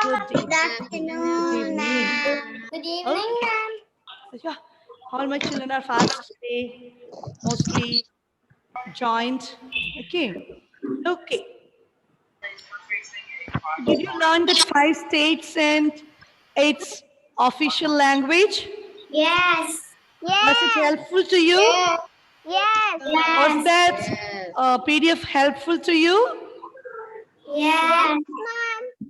Good Good evening. Good afternoon, evening. ma'am. Good evening, Okay. ma'am. So, yeah, all my children are fast today, mostly joined. Okay. Okay. Did you learn that 5 states and its official language? Yes. Was it Yes. helpful to you? Yes. Yes. Was Yes. that PDF helpful to you? Yes. Ma'am.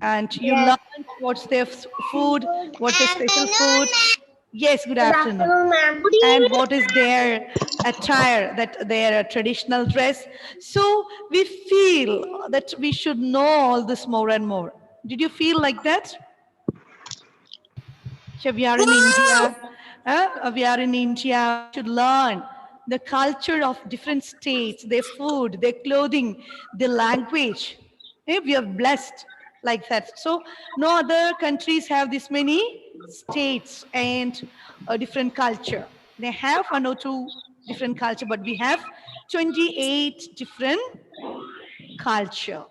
And you Yes. learned what's their food, what's their special Afternoon, food? ma'am. Yes, good Good afternoon. afternoon, ma'am. Good And evening. what is their attire, that their traditional dress. So we feel that we should know all this more and more. Did you feel like that? So we are in India. We are in India. We should learn the culture of different states, their food, their clothing, their language. We are blessed like that. So no other countries have this many states and a different culture. They have one or two different culture, but we have 28 different culture.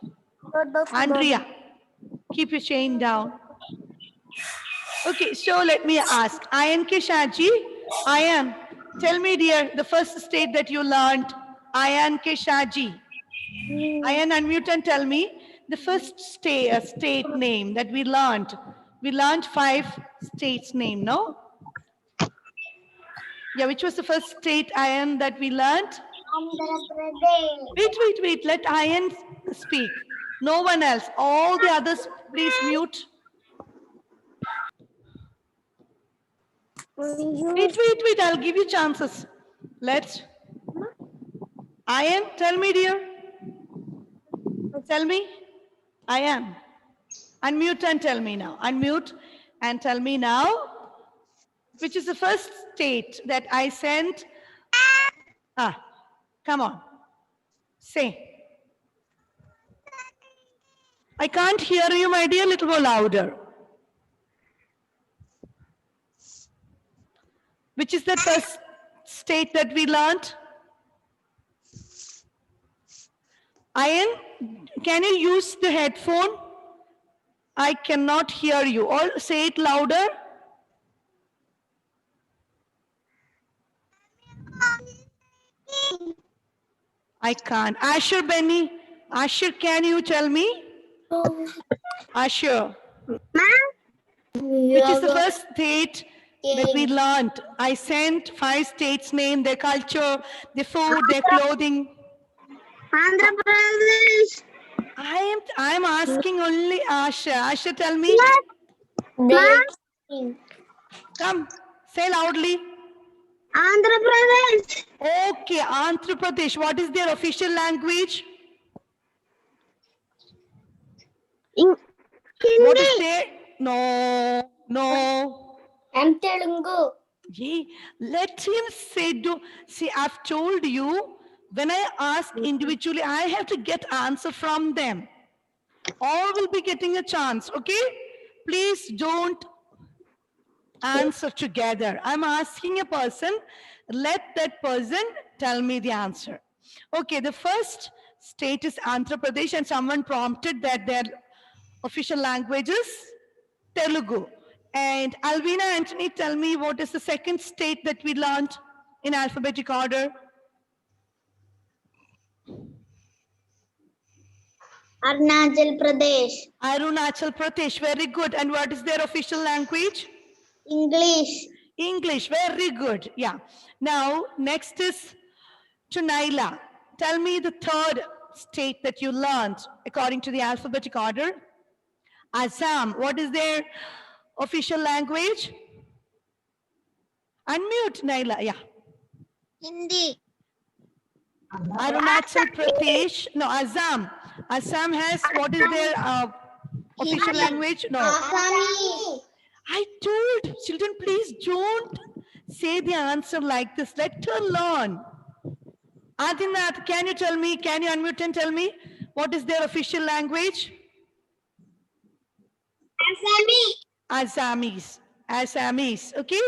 Andrea, keep your chain down. Okay, so let me ask. Ayan Keshaji, Ayan, tell me, dear, the first state that you learned, Ayan Keshaji. Ayan, unmute and tell me the first state name that we learned. We learned 5 states name, no? Yeah, which was the first state, Ayan, that we learned? Andhra Pradesh. Wait. Let Ayan speak. No one else. All the others, please mute. Wait. I'll give you chances. Let's. Ayan, tell me, dear. Tell me. Ayan. Unmute and tell me now. Unmute and tell me now. Which is the first state that I sent? Come on. Say. I can't hear you, my dear. Little more louder. Which is the first state that we learned? Ayan, can you use the headphone? I cannot hear you. Or say it louder. I can't. Asher Benny. Asher, can you tell me? Asher. Which is the first state that we learned? I sent 5 states name, their culture, their food, their clothing. Andhra Pradesh. I'm asking only Asher. Asher, tell me. Ma'am. Come, say loudly. Andhra Pradesh. Okay, Andhra Pradesh. What is their official language? What is Hindi. their? No. I'm Telugu. Yea, let him say, see, I've told you, when I ask individually, I have to get answer from them. All will be getting a chance, okay? Please don't answer together. I'm asking a person, let that person tell me the answer. Okay, the first state is Andhra Pradesh, and someone prompted that their official language is Telugu. And Alvina Anthony, tell me what is the second state that we learned in alphabetic order? Arunachal Pradesh. Arunachal Pradesh, very good. And what is their official language? English. English, very good. Yeah. Now, next is Tunaila. Tell me the third state that you learned according to the alphabetic order. Assam, what is their official language? Unmute, Naila. Yeah. Hindi. Arunachal Pradesh. No, Assam. Assam has, what is their official language? No. Assamese. I told children, please don't say the answer like this. Let her learn. Adinath, can you tell me, can you unmute and tell me what is their official language? Assamese. Assamese, okay?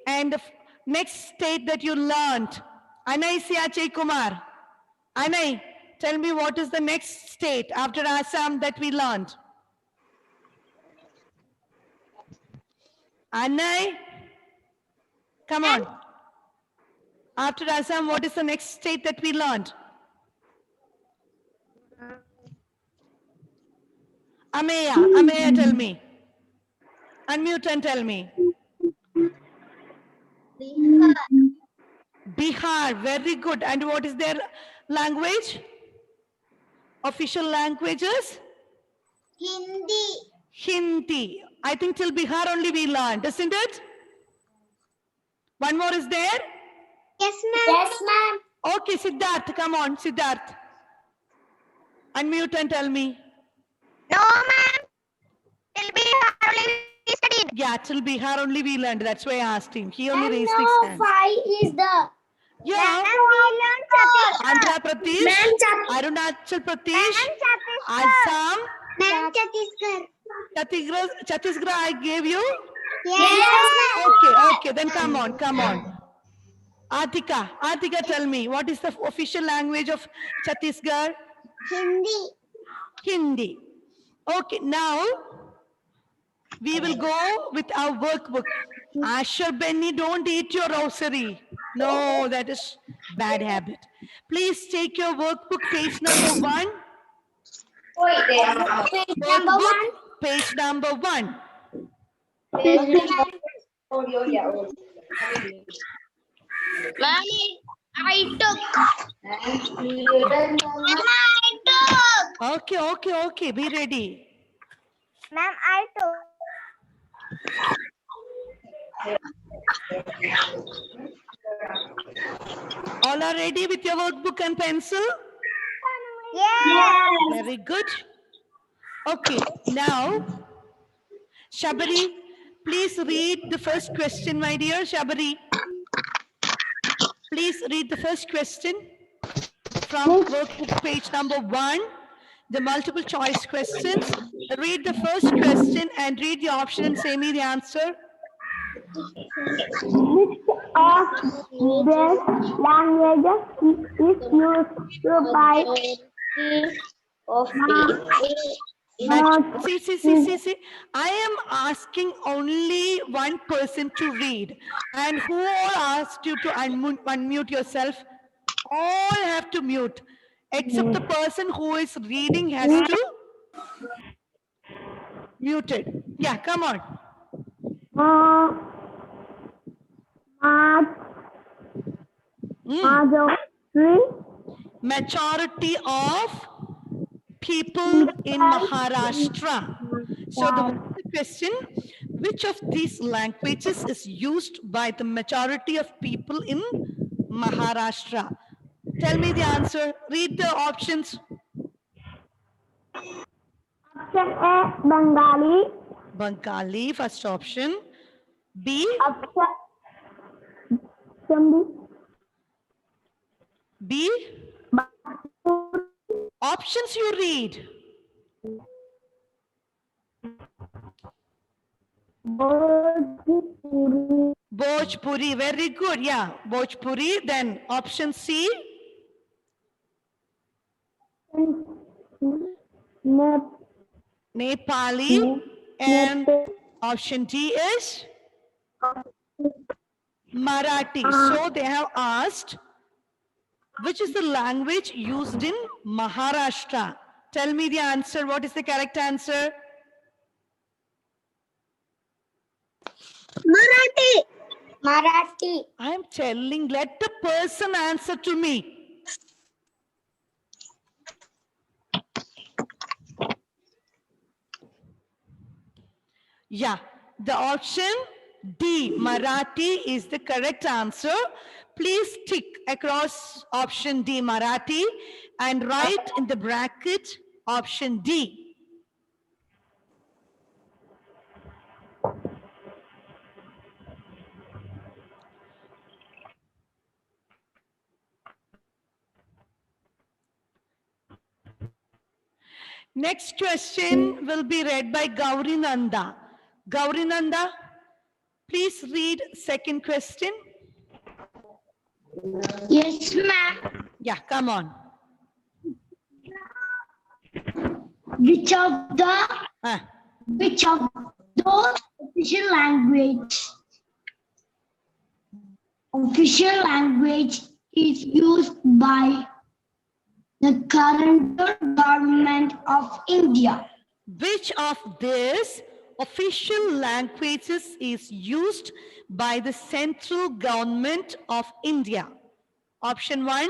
And the next state that you learned, Anai Siache Kumar. Anai, tell me what is the next state after Assam that we learned? Anai, come on. After Assam, what is the next state that we learned? Ameya, tell me. Unmute and tell me. Bihar. Bihar, very good. And what is their language? Official languages? Hindi. Hindi. I think till Bihar only we learned, isn't it? One more is there? Yes, ma'am. Yes, ma'am. Okay, Siddharth, come on, Siddharth. Unmute and tell me. No, ma'am. Till Bihar only we studied. Yeah, till Bihar only we learned. That's why I asked him. He only raised his hand. 5 is the. Yeah. we learned Chhattisgarh. Andhra Pradesh, Ma'am, Arunachal Pradesh, Chhattisgarh. Assam, Ma'am, Chhattisgarh. Chhattisgarh I gave you? Yes. Okay, then come on. Atika, tell me, what is the official language of Chhattisgarh? Hindi. Okay, now we will go with our workbook. Asher Benny, don't eat your rosary. No, that is bad habit. Please take your workbook, page number 1. Workbook, page number 1. I took. Okay, be ready. Ma'am, I took. All are ready with your workbook and pencil? Yes. Very good. Okay, now, Shabari, please read the first question, my dear. Shabari, please read the first question from workbook page number 1, the multiple choice questions. Read the first question and read the option and say me the answer. Which of these languages is used by See. I am asking only one person to read. And who all asked you to unmute yourself? All have to mute. Except the person who is reading has to mute it. Yeah, come on. Majority of people in Maharashtra. So the question, which of these languages is used by the majority of people in Maharashtra? Tell me the answer. Read the options. Option A, Bengali. Bengali, first option. B, Option B. Options you read. Bhojpuri. Bhojpuri, very good. Yeah, Bhojpuri. Then option C. Nepali. And option D is Marathi. So they have asked, which is the language used in Maharashtra? Tell me the answer. What is the correct answer? Marathi. I am telling, let the person answer to me. Yeah, the option D, Marathi, is the correct answer. Please tick across option D, Marathi, and write in the bracket option D. Next question will be read by Gauri Nanda. Gauri Nanda, please read second question. Yes, ma'am. Yeah, come on. Which of those Official language. Official language is used by the current government of India. Which of these official languages is used by the central government of India? Option 1.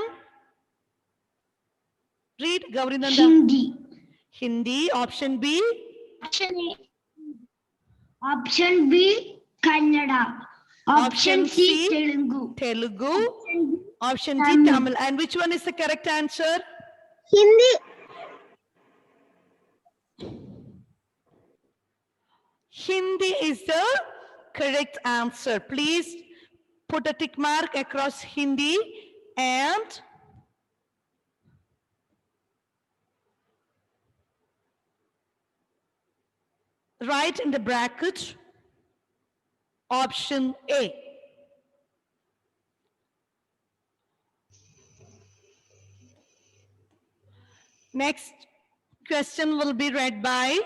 Read, Gaurinanda. Hindi. Hindi. Option B. Option B, Kannada. Option C, Telugu. Telugu. Option D, Tamil. Tamil. And which one is the correct answer? Hindi. Hindi is the correct answer. Please put a tick mark across Hindi and write in the bracket option A. Next question will be read by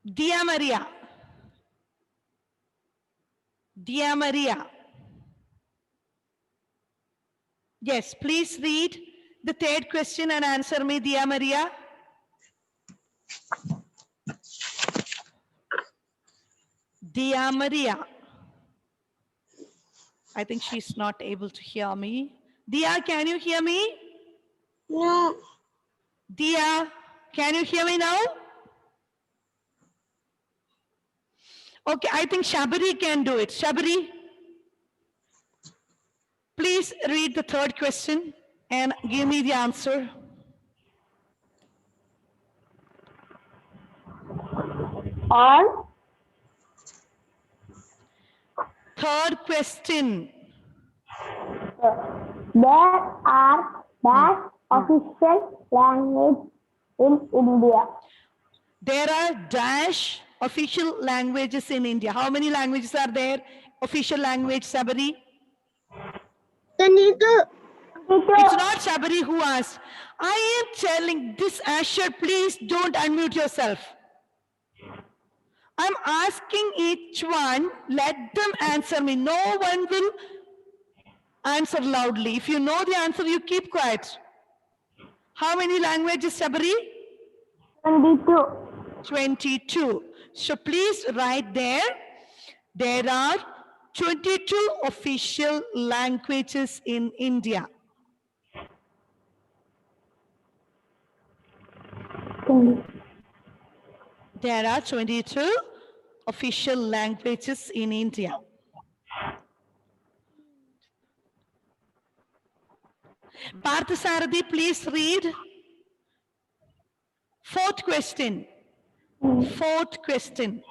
Dia Maria. Dia Maria. Yes, please read the third question and answer me, Dia Maria. Dia Maria. I think she's not able to hear me. Dia, can you hear me? No. Dia, can you hear me now? Okay, I think Shabari can do it. Shabari, please read the third question and give me the answer. Or Third question. there are dash official language in India. There are dash official languages in India. How many languages are there? Official language, Sabari? It's not Sabari who asked. I am telling this Asher, please don't unmute yourself. I'm asking each one, let them answer me. No one will answer loudly. If you know the answer, you keep quiet. How many languages, Sabari? 22. 22. So please write there. There are 22 official languages in India. There are 22 official languages in India. Parthasarathi, please read. Fourth question. Fourth question.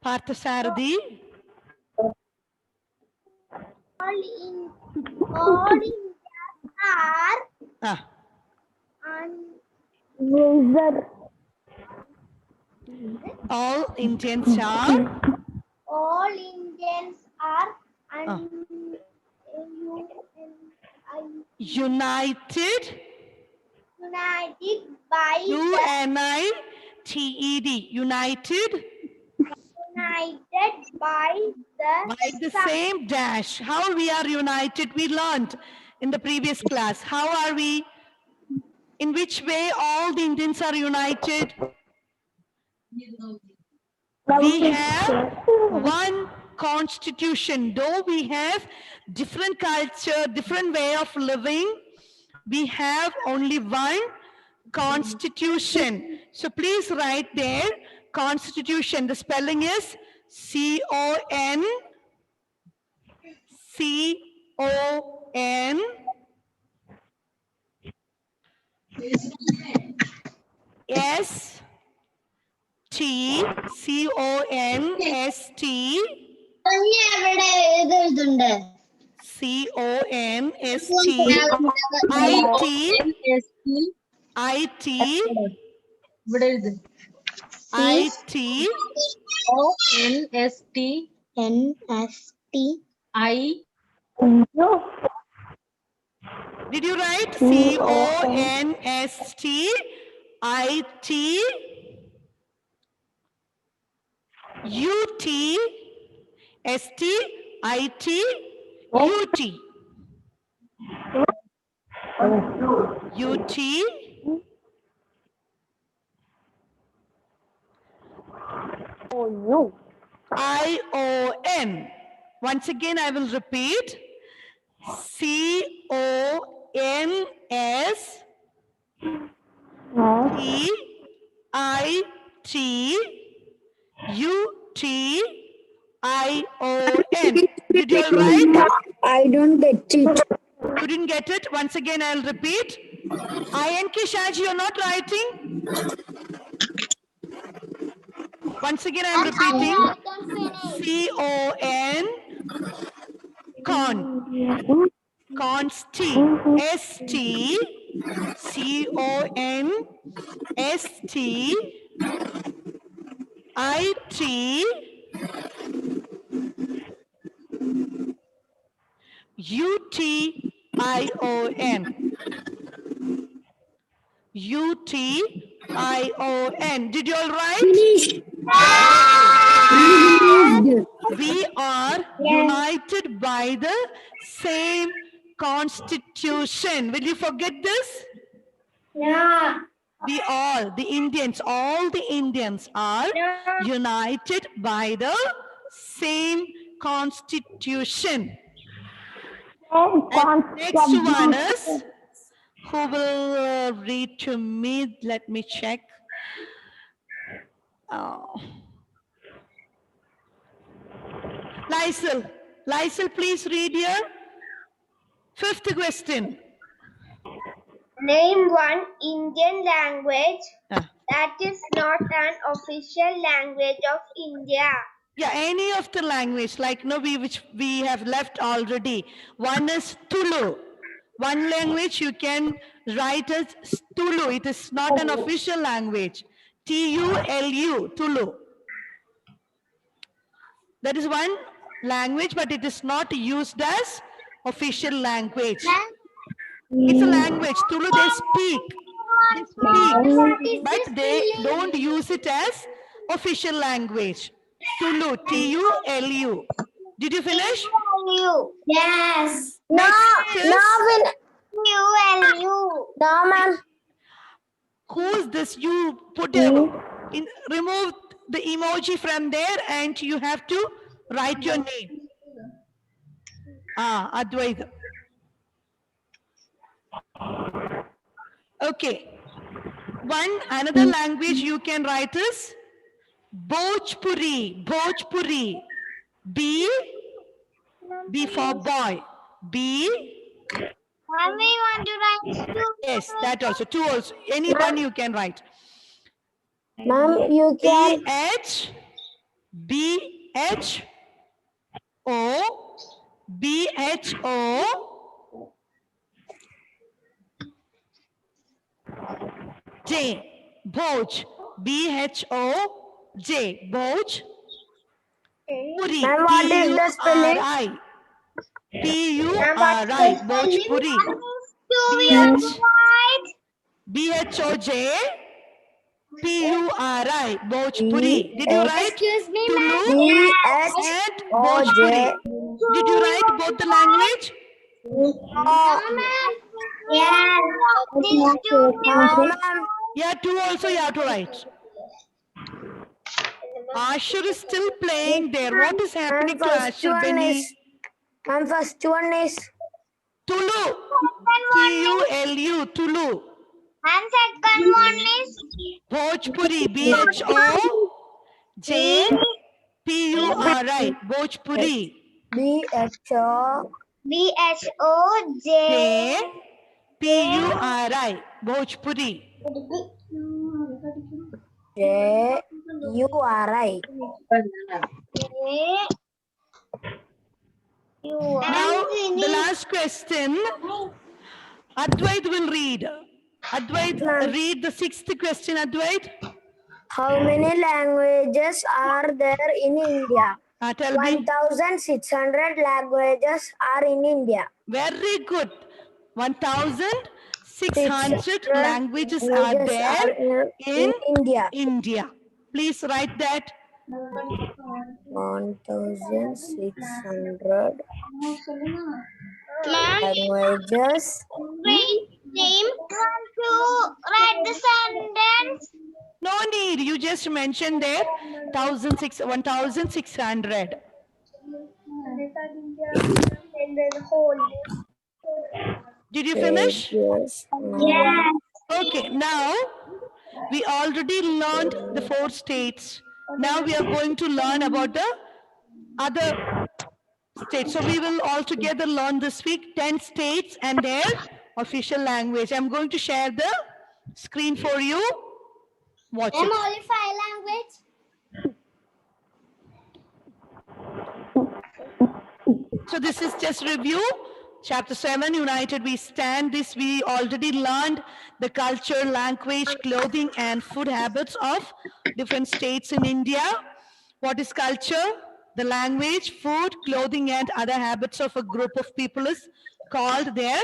Parthasarathi. All Indians are Razor. All Indians are all Indians are united. united by U-N-I-T-E-D. United by the same dash. How we are united, we learned in the previous class. How are we? In which way all the Indians are united? We have one constitution. Though we have different culture, different way of living, we have only one constitution. So please write there, constitution. The spelling is C-O-N, C-O-N, S-T, C-O-N-S-T, Did you write Constitut? Oh no. ION. Once again, I will repeat. CONSTITUTION. Did you all write? I don't get it. You didn't get it? Once again, I'll repeat. INK Shaj, you're not writing? Once again, I'm repeating. CON, consti, ST, CONST, IT, UTION. UTION. Did you all write? We are united by the same constitution. Will you forget this? Yeah. We all, the Indians, all the Indians are united by the same constitution. And next one is, who will read to me? Let me check. Oh. Lysel, please read here. Fifth question. Name one Indian language Ah. that is not an official language of India. Yeah, any of the language, like which we have left already. One is Tulu. One language you can write as Tulu. It is not an official language. TULU, Tulu. That is one language, but it is not used as official language. It's a language. Tulu, they speak. But they don't use it as official language. Tulu, TULU. Did you finish? Yes. Next is, ULU. No, ma'am. who's this? You put remove the emoji from there and you have to write your name. Advaita. Okay. Another language you can write is Bhojpuri. Bhojpuri. B for boy. B. Mommy, want to write two? Yes, that also. Two also. Any one you can write. Ma'am, you can. BHO J. Bhoj. BHOJ. Bhoj. Puri. Ma'am, what is the spelling? PURI. Bhojpuri. BHOJ. PURI. Bhojpuri. Did you write? Excuse me, Tulu BHOJ. and Bhojpuri? Did you write both the language? Yes. Yeah, two also you have to write. Ashur is still playing there. What is happening to Ashur, Benny? Ma'am, first one is. Tulu. TULU. Tulu. And second one is Bhojpuri. BHOJPURI. Bhojpuri. BHOJ. PURI. Bhojpuri. JURI. Now, the last question. Advait will read. Advait, read the sixth question, Advait. How many languages are there in India? Tell me. 1,600 languages are in India. Very good. 1,600 languages are there in India. Please write that. 1,600 Ma'am, languages. name to write the sentence. No need. You just mention there 1,600. Did you finish? Yes. Okay, now we already learned the 4 states. Now we are going to learn about the other states. So we will all together learn this week 10 states and their official language. I'm going to share the screen for you. Watch it. Only 5 language. So this is just review. Chapter 7, United We Stand. This we already learned the culture, language, clothing and food habits of different states in India. What is culture? The language, food, clothing and other habits of a group of people is called their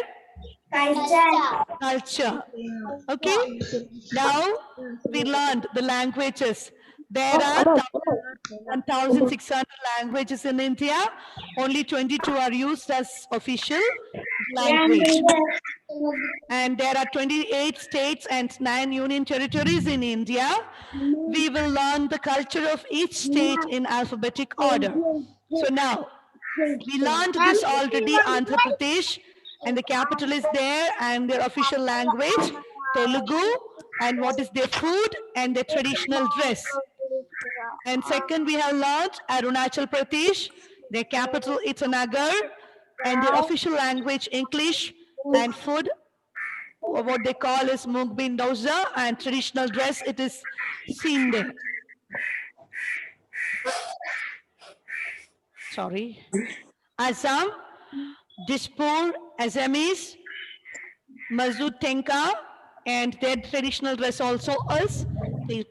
culture. Okay? Now we learned the languages. There are 1,600 languages in India. Only 22 are used as official language. And there are 28 states and 9 union territories in India. We will learn the culture of each state in alphabetic order. So now, we learned this already, Andhra Pradesh, and the capital is there, and their official language, Telugu, and what is their food and their traditional dress. And second, we have learned Arunachal Pradesh, their capital Itanagar, and their official language English, and food, what they call is Mungbin Dosa, and traditional dress, it is Sinde. Sorry. Assam, Dispur, Assamese, Mazud Tenka, and their traditional dress also is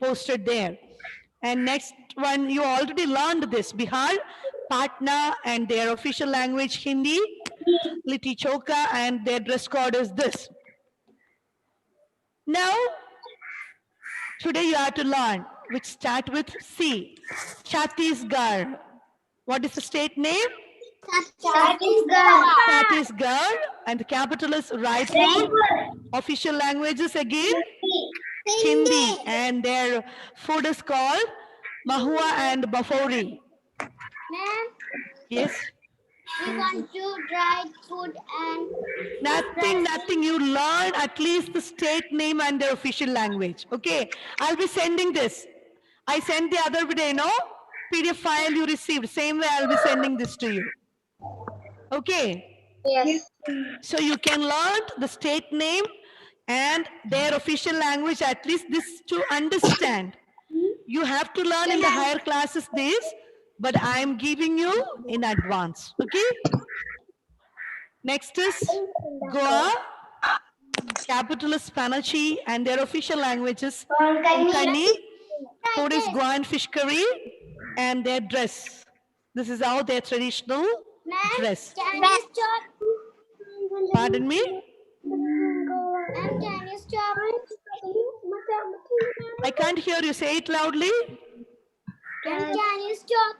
posted there. And next one, you already learned this, Bihar, Patna, and their official language Hindi, Litti Choka, and their dress code is this. Now, today you have to learn, which start with C, Chhattisgarh. What is the state name? Chhattisgarh, and the capital is Raipur. Official languages again, Hindi, and their food is called Mahua and Bafori. Ma'am, Yes, we want to try food and nothing. You learn at least the state name and their official language. Okay, I'll be sending this. I sent the other day, no? PDF file you received. Same way I'll be sending this to you. Okay. yes. So you can learn the state name and their official language, at least this to understand. You have to learn in the higher classes this, but I am giving you in advance. Okay. Next is Goa. Capital is Panachi, and their official language is Konkani. Food is Goan fish curry, and their dress. This is how their traditional dress. Can you stop? Pardon me? Ma'am, can you stop? I can't hear you. Say it loudly. Can you stop?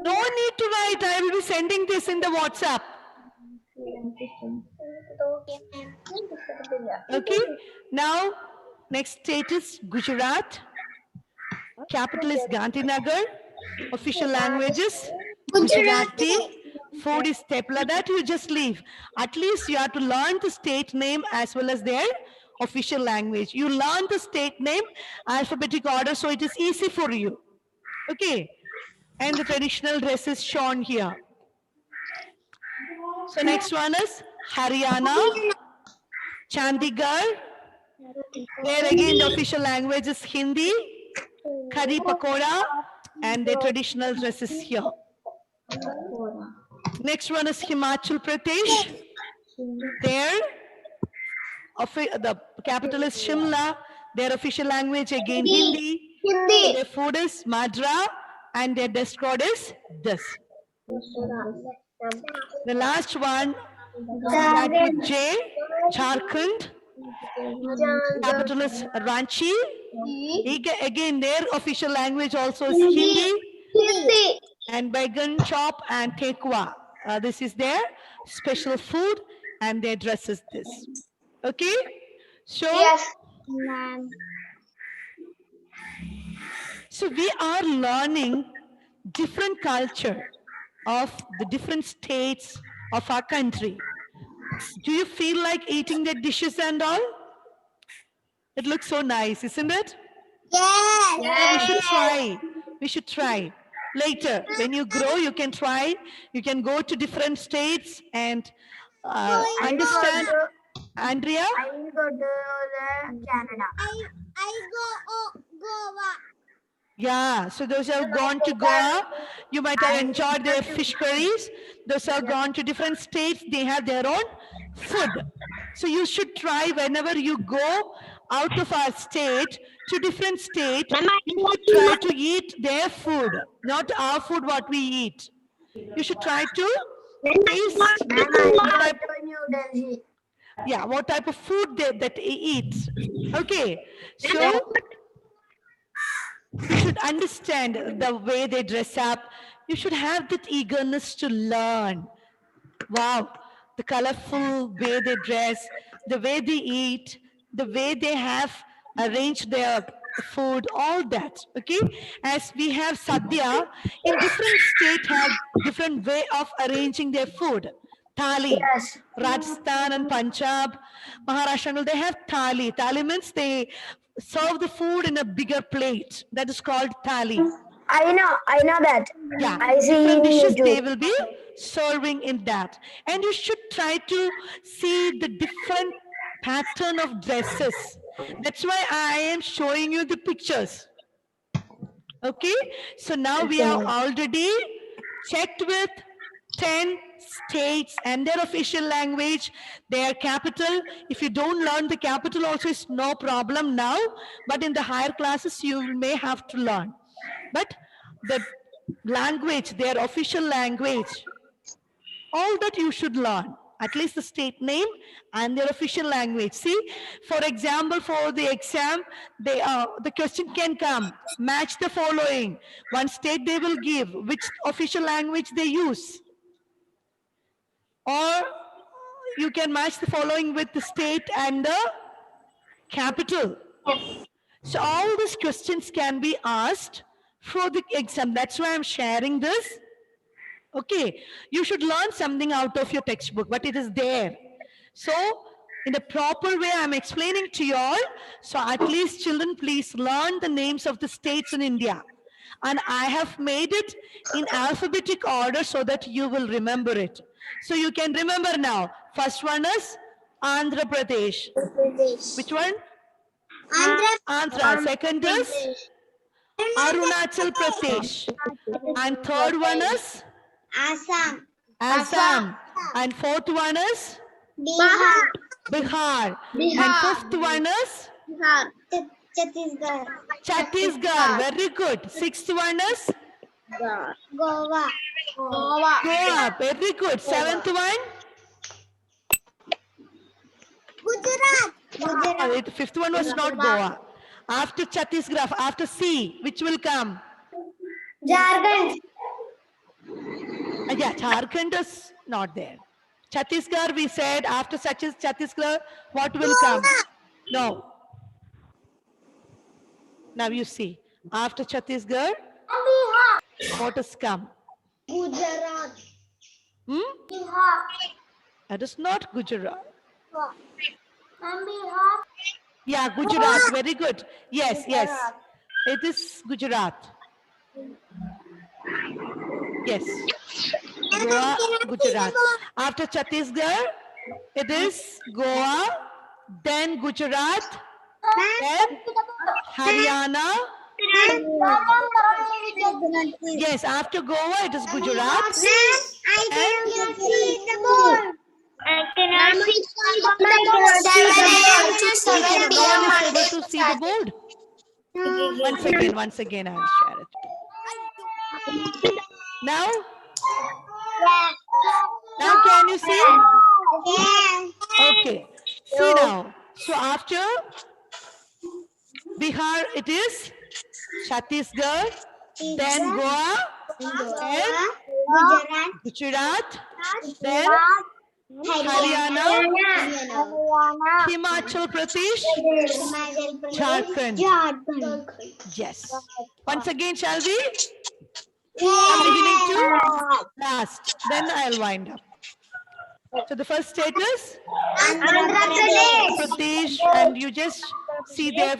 No need to write. I will be sending this in the WhatsApp. Okay. Now, next state is Gujarat. Capital is Gandhinagar. Official languages Gujarati. Food is tepla. That you just leave. At least you have to learn the state name as well as their official language. You learn the state name alphabetic order, so it is easy for you. Okay. And the traditional dress is shown here. So next one is Haryana, Chandigarh. There again the official language is Hindi, Kari Pakora, and the traditional dress is here. Next one is Himachal Pradesh. There, the capital is Shimla. Their official language again Hindi. Their food is Madra, and their dress code is this. The last one, Start with J. Jharkhand. Capital is Ranchi. Again, their official language also is Hindi. Hindi. And Baigan chop and Tekwa. This is their special food, and their dress is this. Okay? So, Yes, ma'am. so we are learning different culture of the different states of our country. Do you feel like eating the dishes and all? It looks so nice, isn't it? Yes. Yeah, we should try. We should try. Later, when you grow, you can try. You can go to different states and understand. Andrea? I will go to the Canada. I go Goa. Yeah, so those who have gone to Goa, you might have enjoyed their fish curries. Those who have gone to different states, they have their own food. So you should try whenever you go out of our state to different state, you should try to eat their food, not our food what we eat. You should try to taste what type, New Delhi. yeah, what type of food that they eat. Okay, so you should understand the way they dress up. You should have that eagerness to learn. Wow, the colorful way they dress, the way they eat, the way they have arranged their food, all that. Okay, as we have sadhya, in different state have different way of arranging their food. Thali, Yes. Rajasthan and Punjab, Maharashtra, they have thali. Thali means they serve the food in a bigger plate. That is called thali. I know that. Yeah, I see different in dishes they YouTube. will be serving in that. And you should try to see the different pattern of dresses. That's why I am showing you the pictures. Okay, so now we are already checked with 10 states and their official language, their capital. If you don't learn the capital also, it's no problem now, but in the higher classes you may have to learn. But the language, their official language, all that you should learn, at least the state name and their official language. See, for example, for the exam, the question can come, match the following. One state they will give, which official language they use. Or you can match the following with the state and the capital. So all these questions can be asked for the exam. That's why I'm sharing this. Okay, you should learn something out of your textbook, but it is there. So in a proper way, I'm explaining to you all. So at least children, please learn the names of the states in India. And I have made it in alphabetic order so that you will remember it. So you can remember now. First one is Andhra Pradesh. Which one? Andhra. Second is Arunachal Pradesh. And third one is Assam. Assam. And fourth one is Bihar. Bihar. Bihar. And fifth one is Bihar. Chhattisgarh. Chhattisgarh. Very good. Sixth one is Goa. Goa. Very good. Seventh one? Gujarat. Fifth one was not Goa. After Chhattisgarh, after C, which will come? Jharkhand. Yeah, Jharkhand is not there. Chhattisgarh, we said, after such as Chhattisgarh, what will come? No. Now you see, after Chhattisgarh, what has come? Gujarat. Hmm? Bihar. That is not Gujarat. And Bihar. Yeah, Gujarat. Very good. Yes, yes. It is Gujarat. Yes. Goa, Gujarat. After Chhattisgarh, it is Goa, then Gujarat, then Haryana. Yes, after Goa, it is Gujarat. I cannot see the board. I cannot see No one is able to see the board. Once again, I'll share it. Now can you see? Okay. See now. So after Bihar, it is Chhattisgarh, then Goa, then Gujarat, then Haryana, Himachal Pradesh, Jharkhand. Yes. Once again, shall we? From beginning to last. Then I'll wind up. So the first state is Pradesh, and you just see their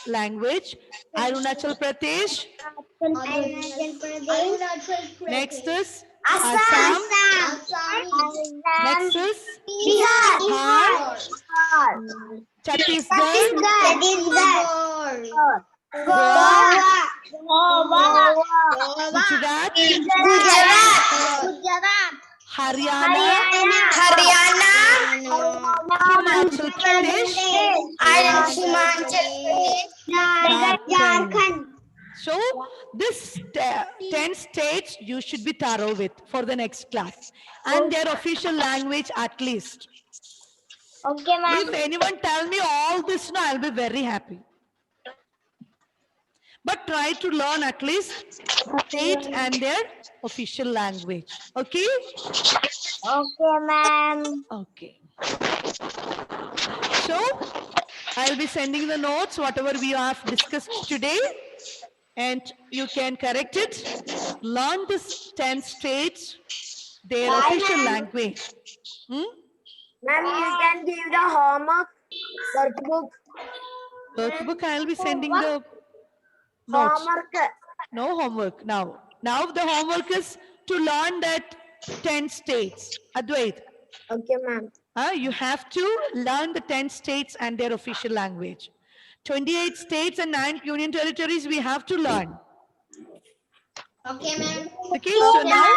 language. Arunachal Pradesh. Next is Assam. Next is Bihar, Chhattisgarh, Goa, Gujarat, Haryana, Himachal Pradesh, Jharkhand. So this 10 states you should be thorough with for the next class, and their official language at least. Okay, ma'am. If anyone tell me all this, no, I'll be very happy. But try to learn at least state and their official language. Okay? Okay, ma'am. Okay. So I'll be sending the notes, whatever we have discussed today, and you can correct it. Learn this 10 states, their official language. Ma'am, you can give the homework workbook. Workbook, I'll be sending the notes. Homework. No homework now. Now the homework is to learn that 10 states. Advait, Okay, ma'am. you have to learn the 10 states and their official language. 28 states and 9 union territories we have to learn. Okay, ma'am. Okay, so now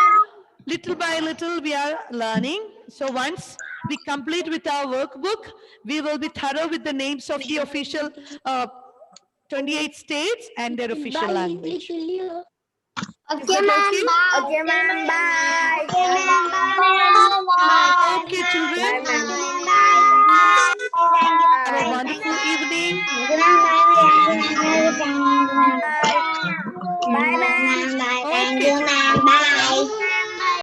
little by little we are learning. So once we complete with our workbook, we will be thorough with the names of the official 28 states and their official language. Is Okay, that ma'am. okay? Okay, ma'am. Bye. Okay, children. Bye, ma'am.